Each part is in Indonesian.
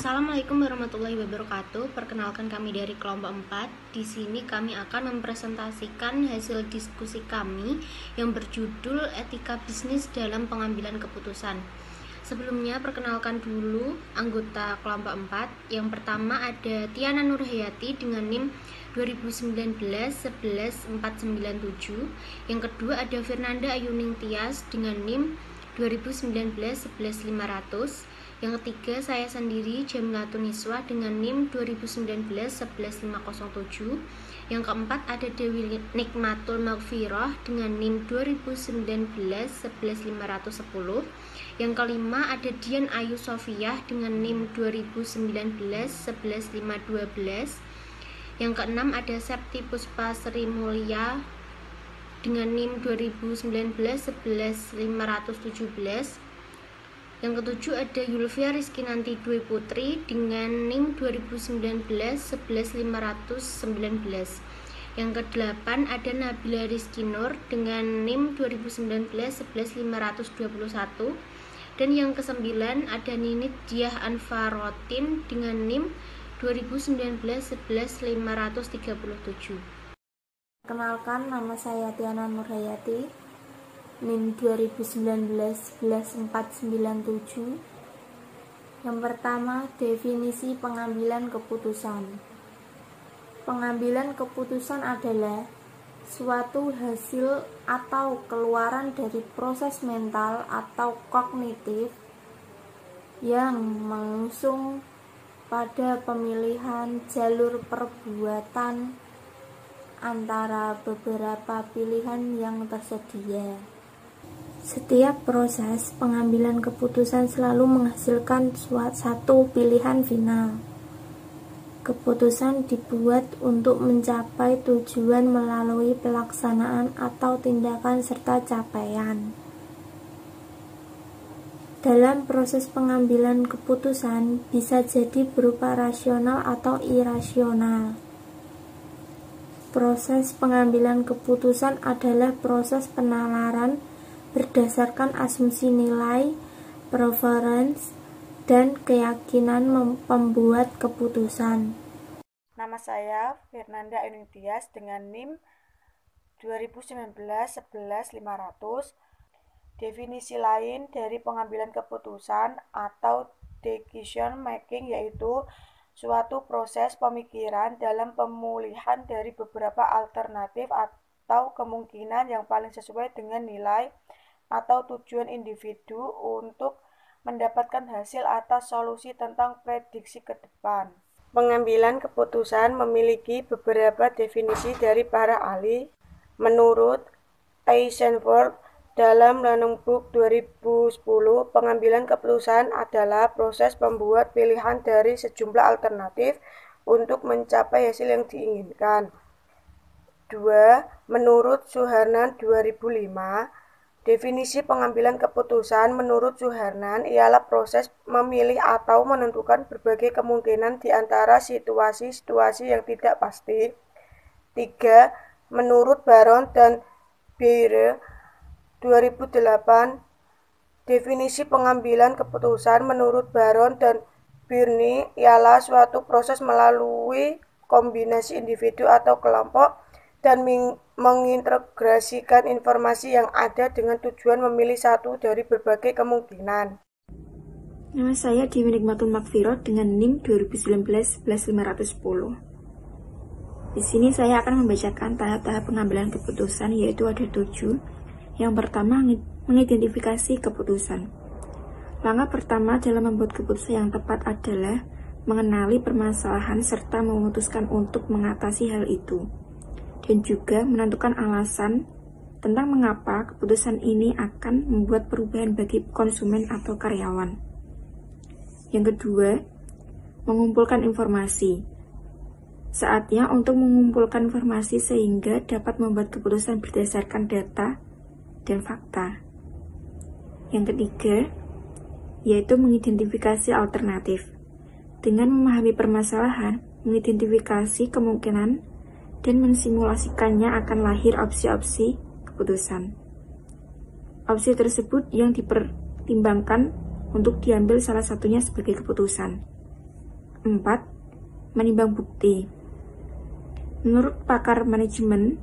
Assalamualaikum warahmatullahi wabarakatuh. Perkenalkan kami dari kelompok 4. Di sini kami akan mempresentasikan hasil diskusi kami yang berjudul Etika Bisnis dalam Pengambilan Keputusan. Sebelumnya perkenalkan dulu anggota kelompok 4. Yang pertama ada Tiana Nurhayati dengan NIM 2019-11497. Yang kedua ada Fernanda Ayuning Tias dengan NIM 2019-11500. Yang ketiga saya sendiri Jamila Tuniswa dengan NIM 2019-11507. Yang keempat ada Dewi Nikmatul Maghfirah dengan NIM 2019-11510. Yang kelima ada Dian Ayu Sofiah dengan NIM 2019-11512. Yang keenam ada Septi Puspa Sri Mulia dengan NIM 2019-11517. Yang ketujuh ada Yulvia Rizky Nanti Dwi Putri dengan NIM 2019-11519. Yang kedelapan ada Nabila Rizky Nur dengan NIM 2019-11521. Dan yang kesembilan ada Ninit Diah Anfarotin dengan NIM 2019-11537. Kenalkan, nama saya Tiana Nurhayati, NIM 2019-11497. Yang pertama, definisi pengambilan keputusan. Pengambilan keputusan adalah suatu hasil atau keluaran dari proses mental atau kognitif yang mengusung pada pemilihan jalur perbuatan antara beberapa pilihan yang tersedia. Setiap proses pengambilan keputusan selalu menghasilkan satu pilihan final. Keputusan dibuat untuk mencapai tujuan melalui pelaksanaan atau tindakan serta capaian. Dalam proses pengambilan keputusan bisa jadi berupa rasional atau irasional. Proses pengambilan keputusan adalah proses penalaran berdasarkan asumsi nilai, preference, dan keyakinan pembuat keputusan. Nama saya Fernanda Ayuning Tias dengan NIM 2019-11500. Definisi lain dari pengambilan keputusan atau decision making yaitu suatu proses pemikiran dalam pemulihan dari beberapa alternatif atau kemungkinan yang paling sesuai dengan nilai atau tujuan individu untuk mendapatkan hasil atas solusi tentang prediksi ke depan. Pengambilan keputusan memiliki beberapa definisi dari para ahli. Menurut Eisenberg dalam Learning Book 2010, pengambilan keputusan adalah proses pembuat pilihan dari sejumlah alternatif untuk mencapai hasil yang diinginkan. 2. Menurut Suharnan 2005, definisi pengambilan keputusan menurut Suharnan ialah proses memilih atau menentukan berbagai kemungkinan di antara situasi-situasi yang tidak pasti. 3. Menurut Baron dan Beire 2008, definisi pengambilan keputusan menurut Baron dan Birney ialah suatu proses melalui kombinasi individu atau kelompok dan mengintegrasikan informasi yang ada dengan tujuan memilih satu dari berbagai kemungkinan. Nama saya Dewi Nikmatul Maghfirah dengan NIM 2019-11510. Di sini saya akan membacakan tahap-tahap pengambilan keputusan, yaitu ada 7. Yang pertama, mengidentifikasi keputusan. Langkah pertama dalam membuat keputusan yang tepat adalah mengenali permasalahan serta memutuskan untuk mengatasi hal itu, dan juga menentukan alasan tentang mengapa keputusan ini akan membuat perubahan bagi konsumen atau karyawan. Yang kedua, mengumpulkan informasi. Saatnya untuk mengumpulkan informasi sehingga dapat membuat keputusan berdasarkan data dan fakta. Yang ketiga, yaitu mengidentifikasi alternatif. Dengan memahami permasalahan, mengidentifikasi kemungkinan, dan mensimulasikannya akan lahir opsi-opsi keputusan. Opsi tersebut yang dipertimbangkan untuk diambil salah satunya sebagai keputusan. 4. Menimbang bukti. Menurut pakar manajemen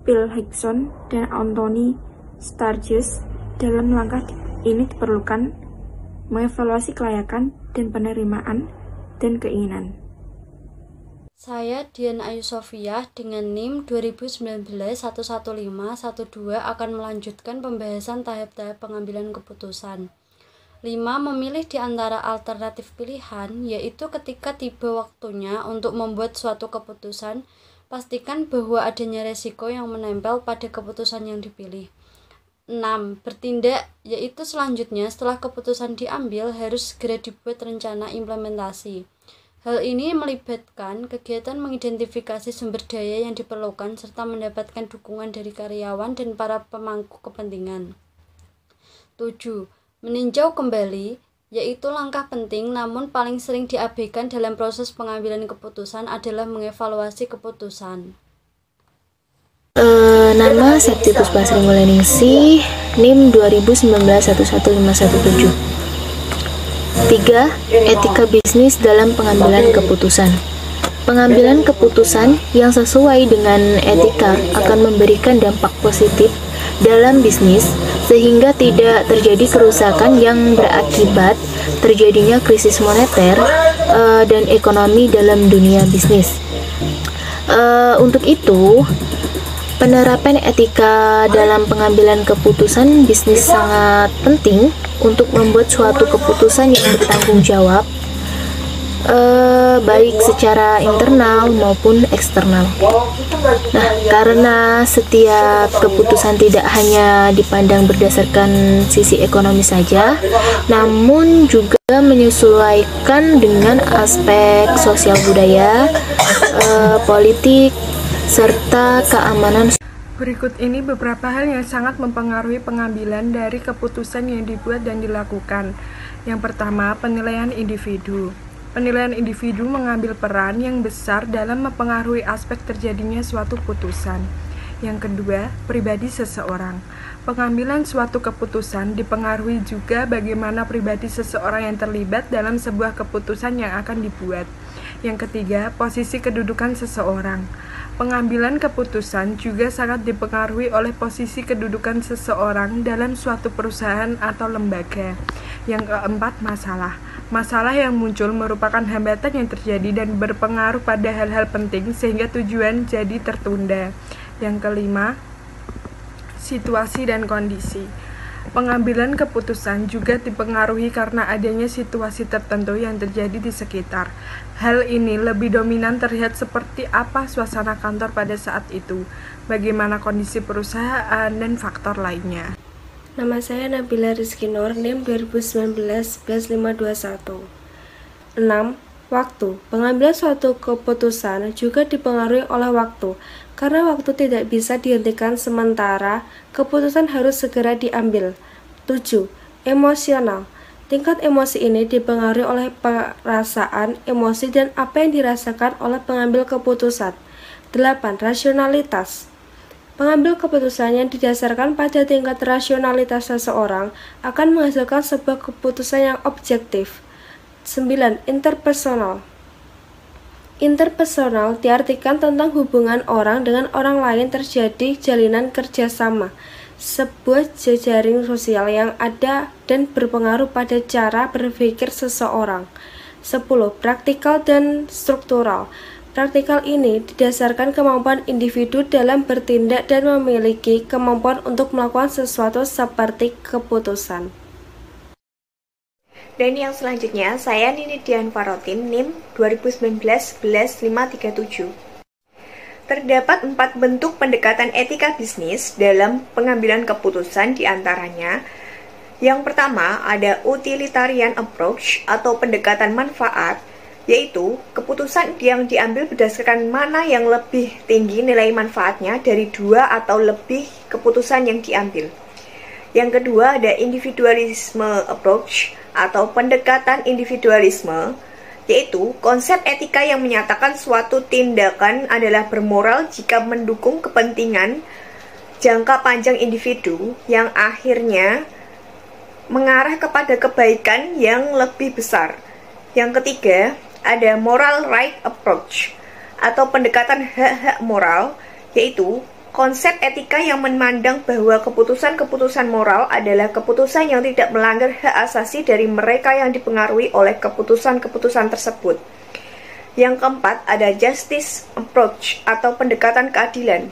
Phil Hickson dan Anthony Sturges, dalam langkah ini diperlukan mengevaluasi kelayakan dan penerimaan dan keinginan. Saya Dian Ayu Sofiah dengan NIM 2019-11512 akan melanjutkan pembahasan tahap-tahap pengambilan keputusan. 5. Memilih di antara alternatif pilihan, yaitu ketika tiba waktunya untuk membuat suatu keputusan, pastikan bahwa adanya resiko yang menempel pada keputusan yang dipilih. 6. Bertindak, yaitu selanjutnya setelah keputusan diambil harus segera dibuat rencana implementasi. Hal ini melibatkan kegiatan mengidentifikasi sumber daya yang diperlukan serta mendapatkan dukungan dari karyawan dan para pemangku kepentingan. 7. Meninjau kembali, yaitu langkah penting namun paling sering diabaikan dalam proses pengambilan keputusan adalah mengevaluasi keputusan. Nama Septi Puspa Sri Mulyaningsih, NIM 2019-11517. 3. Etika bisnis dalam pengambilan keputusan. Pengambilan keputusan yang sesuai dengan etika akan memberikan dampak positif dalam bisnis sehingga tidak terjadi kerusakan yang berakibat terjadinya krisis moneter dan ekonomi dalam dunia bisnis. Untuk itu, penerapan etika dalam pengambilan keputusan bisnis sangat penting untuk membuat suatu keputusan yang bertanggung jawab, baik secara internal maupun eksternal. Nah, karena setiap keputusan tidak hanya dipandang berdasarkan sisi ekonomi saja, namun juga menyesuaikan dengan aspek sosial budaya, politik, serta keamanan. Berikut ini beberapa hal yang sangat mempengaruhi pengambilan dari keputusan yang dibuat dan dilakukan. Yang pertama, penilaian individu. Penilaian individu mengambil peran yang besar dalam mempengaruhi aspek terjadinya suatu putusan. Yang kedua, pribadi seseorang. Pengambilan suatu keputusan dipengaruhi juga bagaimana pribadi seseorang yang terlibat dalam sebuah keputusan yang akan dibuat. Yang ketiga, posisi kedudukan seseorang. Pengambilan keputusan juga sangat dipengaruhi oleh posisi kedudukan seseorang dalam suatu perusahaan atau lembaga. Yang keempat, masalah. Masalah yang muncul merupakan hambatan yang terjadi dan berpengaruh pada hal-hal penting sehingga tujuan jadi tertunda. Yang kelima, situasi dan kondisi. Pengambilan keputusan juga dipengaruhi karena adanya situasi tertentu yang terjadi di sekitar. Hal ini lebih dominan terlihat seperti apa suasana kantor pada saat itu, bagaimana kondisi perusahaan, dan faktor lainnya. Nama saya Nabila Rizky Nur, NIM 2019-11521. 6. Waktu. Pengambilan suatu keputusan juga dipengaruhi oleh waktu. Karena waktu tidak bisa dihentikan sementara, keputusan harus segera diambil. 7. Emosional. Tingkat emosi ini dipengaruhi oleh perasaan, emosi, dan apa yang dirasakan oleh pengambil keputusan. 8. Rasionalitas. Pengambil keputusan yang didasarkan pada tingkat rasionalitas seseorang akan menghasilkan sebuah keputusan yang objektif. 9. Interpersonal. Interpersonal diartikan tentang hubungan orang dengan orang lain terjadi jalinan kerjasama, sebuah jejaring sosial yang ada dan berpengaruh pada cara berpikir seseorang. 10. Praktikal dan struktural. Praktikal ini didasarkan kemampuan individu dalam bertindak dan memiliki kemampuan untuk melakukan sesuatu seperti keputusan. Dan yang selanjutnya, saya Nini Dian Farotin, NIM 2019-11537. Terdapat 4 bentuk pendekatan etika bisnis dalam pengambilan keputusan diantaranya. Yang pertama, ada utilitarian approach atau pendekatan manfaat, yaitu keputusan yang diambil berdasarkan mana yang lebih tinggi nilai manfaatnya dari 2 atau lebih keputusan yang diambil. Yang kedua, ada individualisme approach atau pendekatan individualisme, yaitu konsep etika yang menyatakan suatu tindakan adalah bermoral jika mendukung kepentingan jangka panjang individu yang akhirnya mengarah kepada kebaikan yang lebih besar. Yang ketiga, ada moral right approach atau pendekatan hak-hak moral, yaitu konsep etika yang memandang bahwa keputusan-keputusan moral adalah keputusan yang tidak melanggar hak asasi dari mereka yang dipengaruhi oleh keputusan-keputusan tersebut. Yang keempat, ada justice approach atau pendekatan keadilan,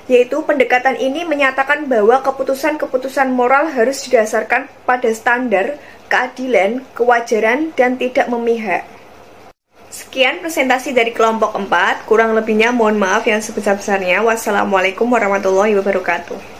yaitu pendekatan ini menyatakan bahwa keputusan-keputusan moral harus didasarkan pada standar, keadilan, kewajaran, dan tidak memihak. Sekian presentasi dari kelompok 4, kurang lebihnya mohon maaf yang sebesar-besarnya. Wassalamualaikum warahmatullahi wabarakatuh.